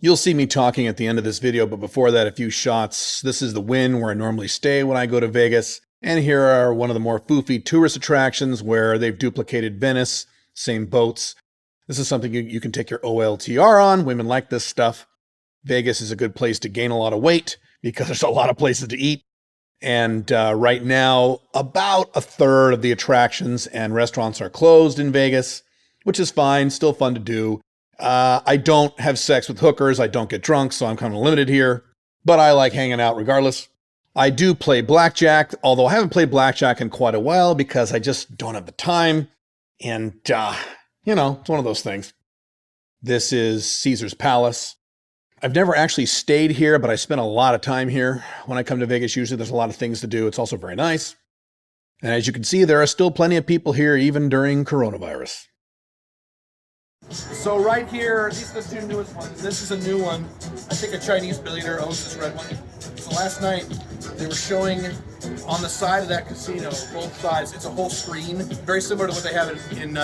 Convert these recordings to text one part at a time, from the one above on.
You'll see me talking at the end of this video, but before that, a few shots. This is the Wynn, where I normally stay when I go to Vegas. And here are one of the more foofy tourist attractions where they've duplicated Venice, same boats. This is something you can take your OLTR on. Women like this stuff. Vegas is a good place to gain a lot of weight because there's a lot of places to eat. And right now, about a third of the attractions and restaurants are closed in Vegas, which is fine, still fun to do. I don't have sex with hookers. I don't get drunk, so I'm kind of limited here. But I like hanging out regardless. I do play blackjack, although I haven't played blackjack in quite a while because I just don't have the time. And, it's one of those things. This is Caesar's Palace. I've never actually stayed here, but I spend a lot of time here. When I come to Vegas, usually there's a lot of things to do. It's also very nice. And as you can see, there are still plenty of people here, even during coronavirus. So right here, these are the two newest ones. This is a new one. I think a Chinese billionaire owns this red one. So last night, they were showing on the side of that casino, both sides, it's a whole screen, very similar to what they have in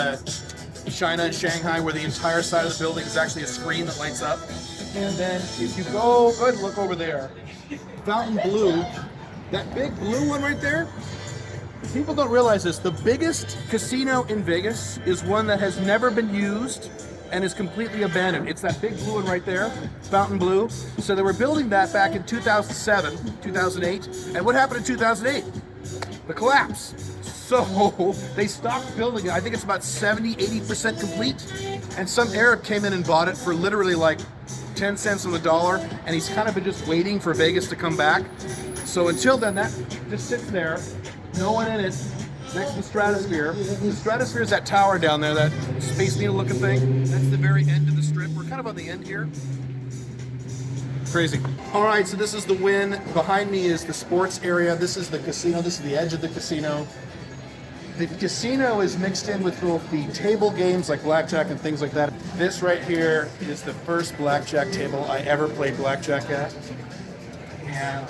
China and Shanghai, where the entire side of the building is actually a screen that lights up. And then if you go ahead and look over there, Fontainebleau, that big blue one right there, people don't realize this. The biggest casino in Vegas is one that has never been used and is completely abandoned. It's that big blue one right there, Fontainebleau. So they were building that back in 2007, 2008. And what happened in 2008? The collapse. So they stopped building it. I think it's about 70, 80% complete. And some Arab came in and bought it for literally like 10 cents on the dollar. And he's kind of been just waiting for Vegas to come back. So until then, that just sits there. No one in it, next to the Stratosphere. The Stratosphere is that tower down there, that Space Needle looking thing. That's the very end of the strip. We're kind of on the end here. Crazy. All right, so this is the Wynn. Behind me is the sports area. This is the casino. This is the edge of the casino. The casino is mixed in with both the table games like blackjack and things like that. This right here is the first blackjack table I ever played blackjack at. And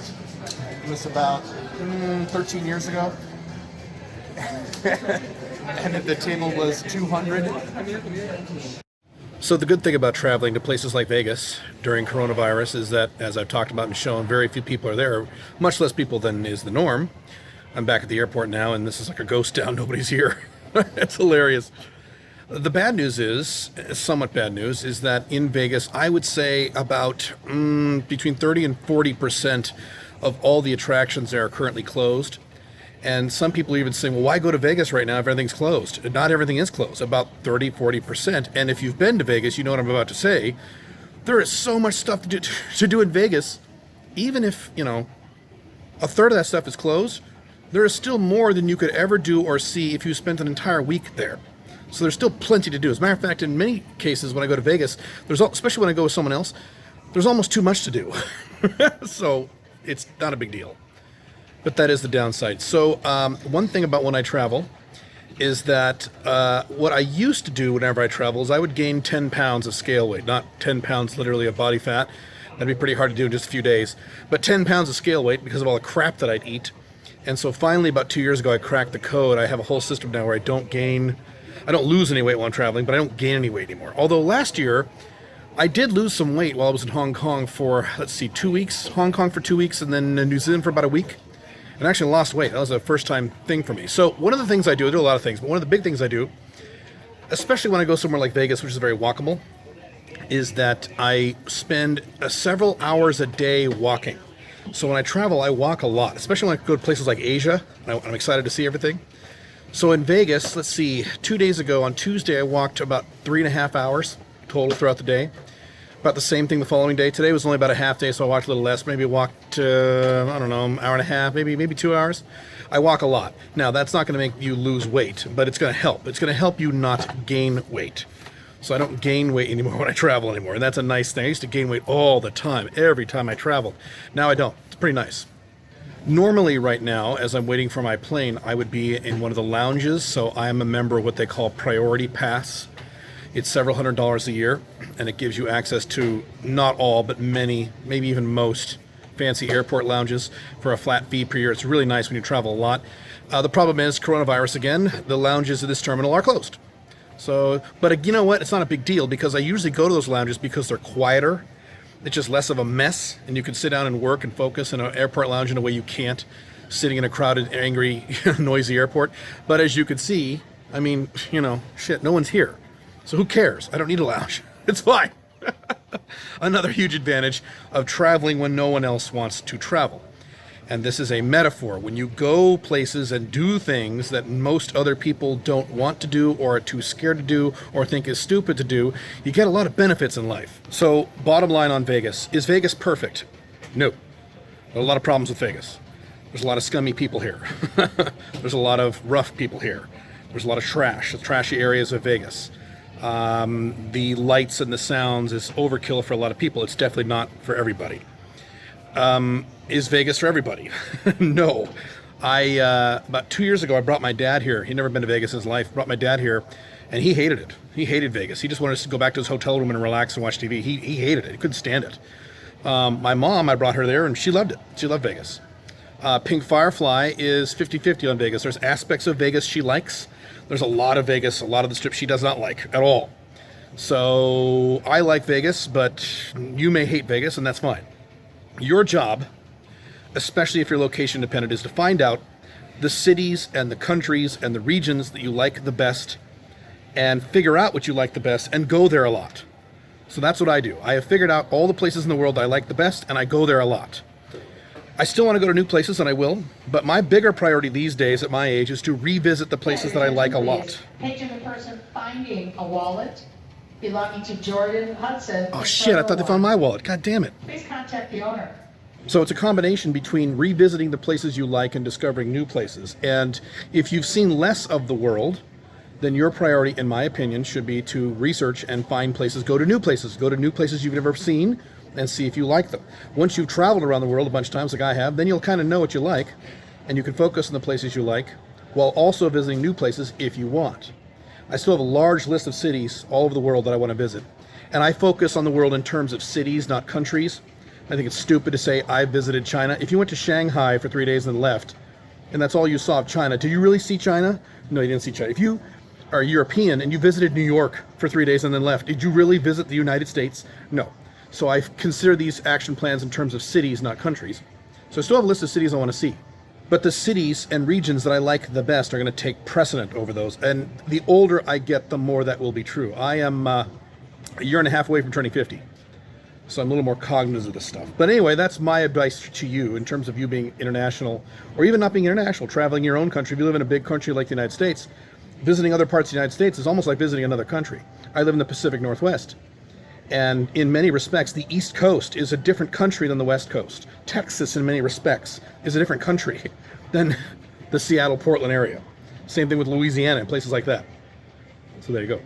it was about 13 years ago. And the table was 200. So the good thing about traveling to places like Vegas during coronavirus is that, as I've talked about and shown, very few people are there, much less people than is the norm. I'm back at the airport now, and this is like a ghost town. Nobody's here. It's hilarious. The bad news is, somewhat bad news, is that in Vegas, I would say about between 30 and 40% of all the attractions there are currently closed. And some people even say, well, why go to Vegas right now if everything's closed? Not everything is closed, about 30, 40%. And if you've been to Vegas, you know what I'm about to say. There is so much stuff to do in Vegas. Even if, a third of that stuff is closed, there is still more than you could ever do or see if you spent an entire week there. So there's still plenty to do. As a matter of fact, in many cases when I go to Vegas, especially when I go with someone else, there's almost too much to do. So it's not a big deal. But that is the downside. So one thing about when I travel is that what I used to do whenever I travel is I would gain 10 pounds of scale weight. Not 10 pounds literally of body fat. That'd be pretty hard to do in just a few days. But 10 pounds of scale weight because of all the crap that I'd eat. And so finally, about 2 years ago, I cracked the code. I have a whole system now where I don't lose any weight while I'm traveling, but I don't gain any weight anymore. Although last year, I did lose some weight while I was in Hong Kong for, 2 weeks. Hong Kong for 2 weeks, and then New Zealand for about a week. And I actually lost weight. That was a first-time thing for me. So one of the things I do a lot of things, but one of the big things I do, especially when I go somewhere like Vegas, which is very walkable, is that I spend several hours a day walking. So when I travel, I walk a lot, especially when I go to places like Asia. I'm excited to see everything. So in Vegas, 2 days ago on Tuesday, I walked about 3.5 hours total throughout the day. About the same thing the following day. Today was only about a half day, so I walked a little less. Maybe I walked, an hour and a half, maybe 2 hours. I walk a lot. Now, that's not going to make you lose weight, but it's going to help. It's going to help you not gain weight. So I don't gain weight anymore when I travel anymore, and that's a nice thing. I used to gain weight all the time, every time I traveled. Now I don't. It's pretty nice. Normally right now, as I'm waiting for my plane, I would be in one of the lounges, so I am a member of what they call Priority Pass. It's several $100s a year, and it gives you access to not all, but many, maybe even most fancy airport lounges for a flat fee per year. It's really nice when you travel a lot. The problem is coronavirus again. The lounges at this terminal are closed. So, but you know what? It's not a big deal because I usually go to those lounges because they're quieter It's just less of a mess, and you can sit down and work and focus in an airport lounge in a way you can't sitting in a crowded, angry, noisy airport. But as you can see, I mean, shit, no one's here. So who cares? I don't need a lounge. It's fine. Another huge advantage of traveling when no one else wants to travel. And this is a metaphor. When you go places and do things that most other people don't want to do or are too scared to do or think is stupid to do, you get a lot of benefits in life. So bottom line on Vegas, is Vegas perfect? No. There are a lot of problems with Vegas. There's a lot of scummy people here. There's a lot of rough people here. There's a lot of trash, the trashy areas of Vegas. The lights and the sounds is overkill for a lot of people. It's definitely not for everybody. Is Vegas for everybody? No. About 2 years ago, I brought my dad here. He'd never been to Vegas in his life. Brought my dad here, and he hated it. He hated Vegas. He just wanted us to go back to his hotel room and relax and watch TV. He hated it. He couldn't stand it. My mom, I brought her there, and she loved it. She loved Vegas. Pink Firefly is 50-50 on Vegas. There's aspects of Vegas she likes. There's a lot of Vegas, a lot of the strip she does not like at all. So I like Vegas, but you may hate Vegas, and that's fine. Your job, especially if you're location dependent, is to find out the cities and the countries and the regions that you like the best and figure out what you like the best and go there a lot. So that's what I do. I have figured out all the places in the world I like the best, and I go there a lot. I still want to go to new places, and I will, but my bigger priority these days at my age is to revisit the places that I like a lot. Picture the person finding a wallet belonging to Jordan Hudson. Oh shit, I thought they found my wallet. God damn it. Please contact the owner. So it's a combination between revisiting the places you like and discovering new places. And if you've seen less of the world, then your priority, in my opinion, should be to research and find places, go to new places you've never seen, and see if you like them. Once you've traveled around the world a bunch of times like I have, then you'll kind of know what you like, and you can focus on the places you like, while also visiting new places if you want. I still have a large list of cities all over the world that I want to visit, and I focus on the world in terms of cities, not countries. I think it's stupid to say I visited China. If you went to Shanghai for 3 days and then left, and that's all you saw of China, did you really see China? No, you didn't see China. If you are European and you visited New York for 3 days and then left, did you really visit the United States? No. So I consider these action plans in terms of cities, not countries. So I still have a list of cities I want to see. But the cities and regions that I like the best are going to take precedent over those. And the older I get, the more that will be true. I am a year and a half away from turning 50. So I'm a little more cognizant of this stuff. But anyway, that's my advice to you in terms of you being international, or even not being international, traveling your own country. If you live in a big country like the United States, visiting other parts of the United States is almost like visiting another country. I live in the Pacific Northwest. And in many respects, the East Coast is a different country than the West Coast. Texas, in many respects, is a different country than the Seattle, Portland area. Same thing with Louisiana and places like that. So there you go.